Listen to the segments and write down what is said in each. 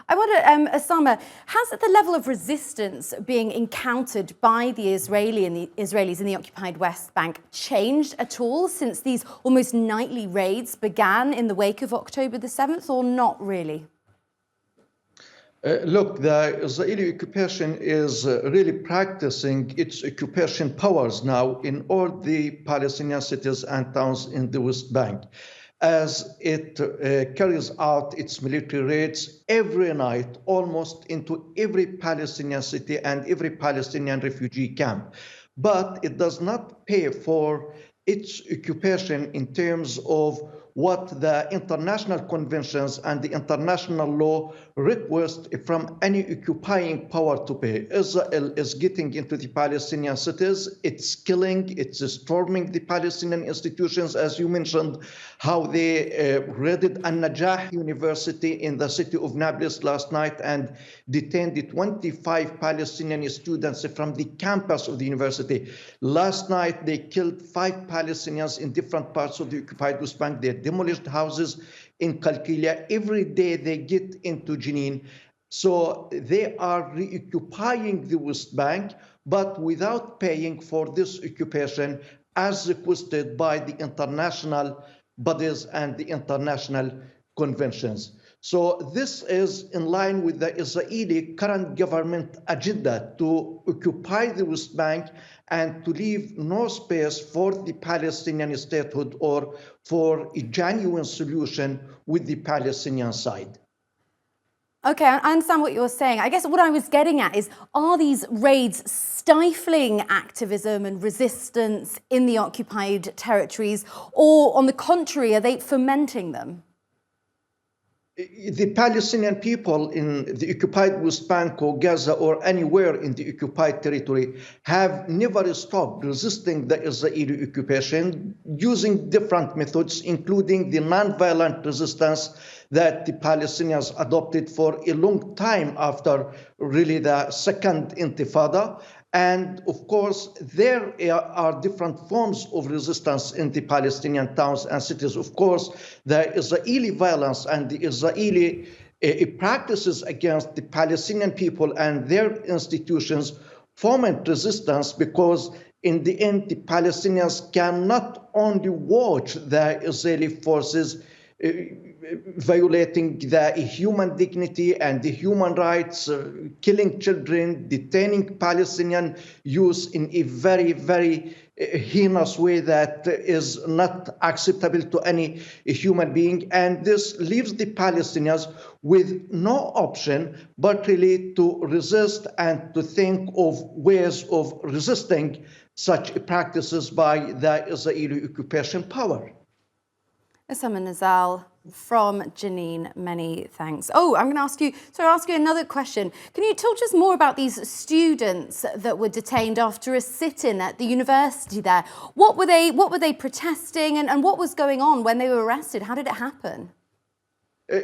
I wonder, Osama, has the level of resistance being encountered by the Israelis in the occupied West Bank changed at all since these almost nightly raids began in the wake of October the 7th, or not really? Look, the Israeli occupation is really practicing its occupation powers now in all the Palestinian cities and towns in the West Bank, as it carries out its military raids every night, almost into every Palestinian city and every Palestinian refugee camp. But it does not pay for its occupation in terms of what the international conventions and the international law request from any occupying power to pay. Israel is getting into the Palestinian cities, it's killing, it's storming the Palestinian institutions, as you mentioned, how they raided An-Najah University in the city of Nablus last night and detained 25 Palestinian students from the campus of the university. Last night, they killed 5 Palestinians in different parts of the occupied West Bank. They demolished houses in Qalqilya. Every day they get into Jenin. So they are reoccupying the West Bank, but without paying for this occupation as requested by the international bodies and the international conventions. So this is in line with the Israeli current government agenda to occupy the West Bank and to leave no space for the Palestinian statehood or for a genuine solution with the Palestinian side. Okay, I understand what you're saying. I guess what I was getting at is, are these raids stifling activism and resistance in the occupied territories, or on the contrary, are they fomenting them? The Palestinian people in the occupied West Bank or Gaza or anywhere in the occupied territory have never stopped resisting the Israeli occupation using different methods, including the non-violent resistance that the Palestinians adopted for a long time after really the second Intifada. And of course, there are different forms of resistance in the Palestinian towns and cities. Of course, the Israeli violence and the Israeli practices against the Palestinian people and their institutions foment resistance, because in the end, the Palestinians cannot only watch the Israeli forces violating the human dignity and the human rights, killing children, detaining Palestinian youth in a very, very heinous way that is not acceptable to any human being. And this leaves the Palestinians with no option but really to resist and to think of ways of resisting such practices by the Israeli occupation power. Osama Nazzal from Jenin, many thanks. Oh, I'm going to ask you another question. Can you talk to us more about these students that were detained after a sit-in at the university there? What were they protesting, and what was going on when they were arrested? How did it happen?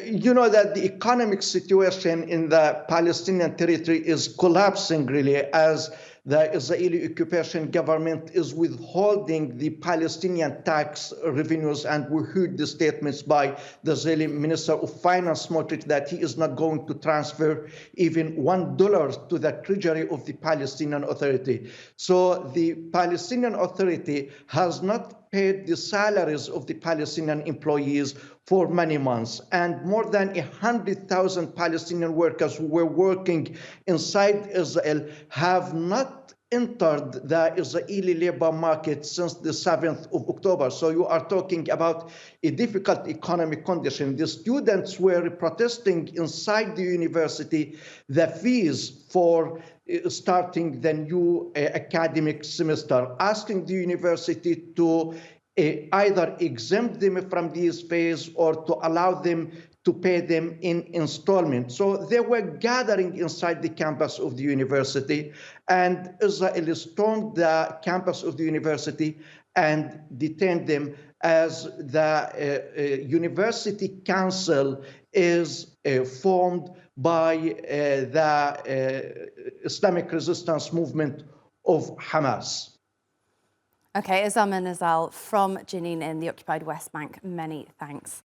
You know that the economic situation in the Palestinian territory is collapsing really, as the Israeli occupation government is withholding the Palestinian tax revenues. And we heard the statements by the Israeli Minister of Finance, Smotrich, that he is not going to transfer even $1 to the treasury of the Palestinian Authority. So the Palestinian Authority has not paid the salaries of the Palestinian employees for many months, and more than 100,000 Palestinian workers who were working inside Israel have not entered the Israeli labor market since the 7th of October. So you are talking about a difficult economic condition. The students were protesting inside the university the fees for starting the new academic semester, asking the university to either exempt them from these fees or to allow them to pay them in installments. So they were gathering inside the campus of the university, and Israel stormed the campus of the university and detained them, as the university council is formed by the Islamic resistance movement of Hamas. Okay, Osama Nazzal from Jenin in the occupied West Bank, many thanks.